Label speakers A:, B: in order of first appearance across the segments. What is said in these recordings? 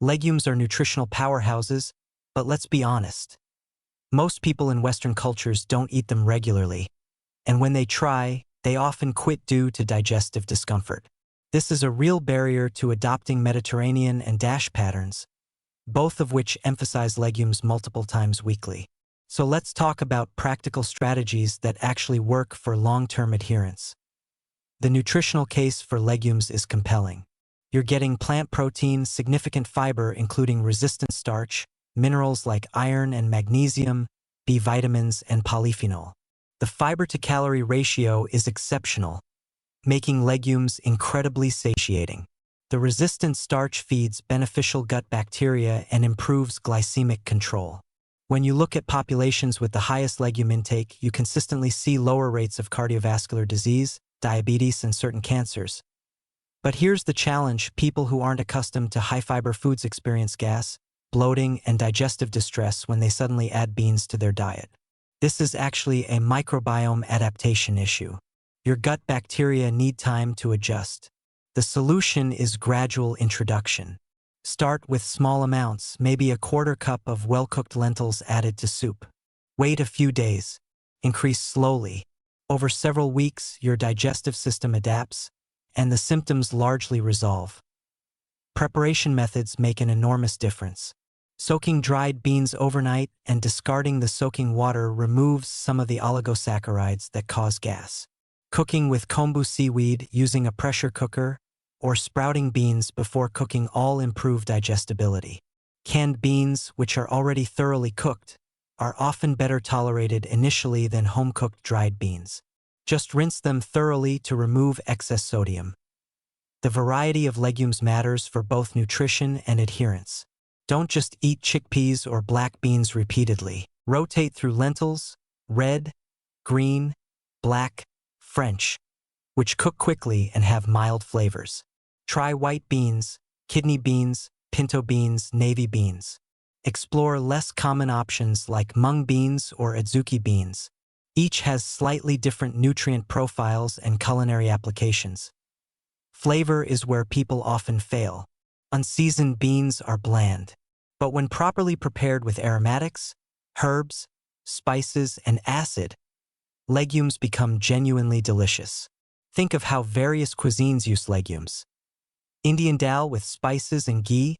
A: Legumes are nutritional powerhouses, but let's be honest. Most people in Western cultures don't eat them regularly, and when they try, they often quit due to digestive discomfort. This is a real barrier to adopting Mediterranean and DASH patterns, both of which emphasize legumes multiple times weekly. So let's talk about practical strategies that actually work for long-term adherence. The nutritional case for legumes is compelling. You're getting plant protein, significant fiber including resistant starch, minerals like iron and magnesium, B vitamins, and polyphenol. The fiber-to-calorie ratio is exceptional, making legumes incredibly satiating. The resistant starch feeds beneficial gut bacteria and improves glycemic control. When you look at populations with the highest legume intake, you consistently see lower rates of cardiovascular disease, diabetes, and certain cancers. But here's the challenge: people who aren't accustomed to high-fiber foods experience gas, bloating, and digestive distress when they suddenly add beans to their diet. This is actually a microbiome adaptation issue. Your gut bacteria need time to adjust. The solution is gradual introduction. Start with small amounts, maybe a quarter cup of well-cooked lentils added to soup. Wait a few days. Increase slowly. Over several weeks, your digestive system adapts, and the symptoms largely resolve. Preparation methods make an enormous difference. Soaking dried beans overnight and discarding the soaking water removes some of the oligosaccharides that cause gas. Cooking with kombu seaweed using a pressure cooker or sprouting beans before cooking all improve digestibility. Canned beans, which are already thoroughly cooked, are often better tolerated initially than home-cooked dried beans. Just rinse them thoroughly to remove excess sodium. The variety of legumes matters for both nutrition and adherence. Don't just eat chickpeas or black beans repeatedly. Rotate through lentils, red, green, black, French, which cook quickly and have mild flavors. Try white beans, kidney beans, pinto beans, navy beans. Explore less common options like mung beans or adzuki beans. Each has slightly different nutrient profiles and culinary applications. Flavor is where people often fail. Unseasoned beans are bland. But when properly prepared with aromatics, herbs, spices, and acid, legumes become genuinely delicious. Think of how various cuisines use legumes. Indian dal with spices and ghee,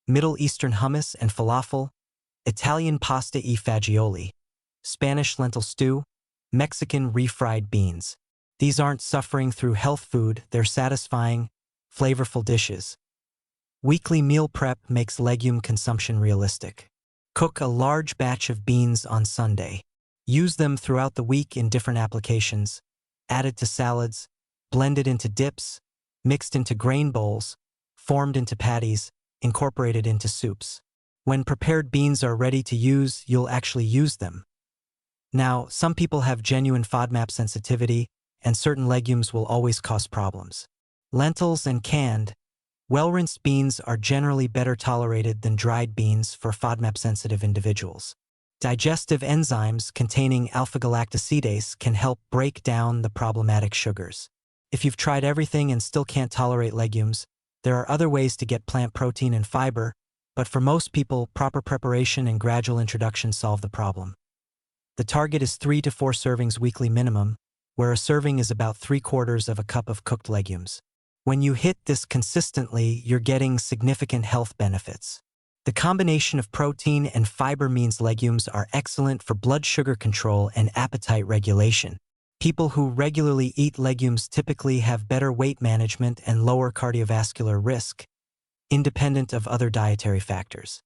A: Middle Eastern hummus and falafel, Italian pasta e fagioli, Spanish lentil stew, Mexican refried beans. These aren't suffering through health food, they're satisfying, flavorful dishes. Weekly meal prep makes legume consumption realistic. Cook a large batch of beans on Sunday. Use them throughout the week in different applications, added to salads, blended into dips, mixed into grain bowls, formed into patties, incorporated into soups. When prepared beans are ready to use, you'll actually use them. Now, some people have genuine FODMAP sensitivity, and certain legumes will always cause problems. Lentils and canned, well-rinsed beans are generally better tolerated than dried beans for FODMAP-sensitive individuals. Digestive enzymes containing alpha-galactosidase can help break down the problematic sugars. If you've tried everything and still can't tolerate legumes, there are other ways to get plant protein and fiber, but for most people, proper preparation and gradual introduction solve the problem. The target is 3 to 4 servings weekly minimum, where a serving is about 3/4 of a cup of cooked legumes. When you hit this consistently, you're getting significant health benefits. The combination of protein and fiber means legumes are excellent for blood sugar control and appetite regulation. People who regularly eat legumes typically have better weight management and lower cardiovascular risk, independent of other dietary factors.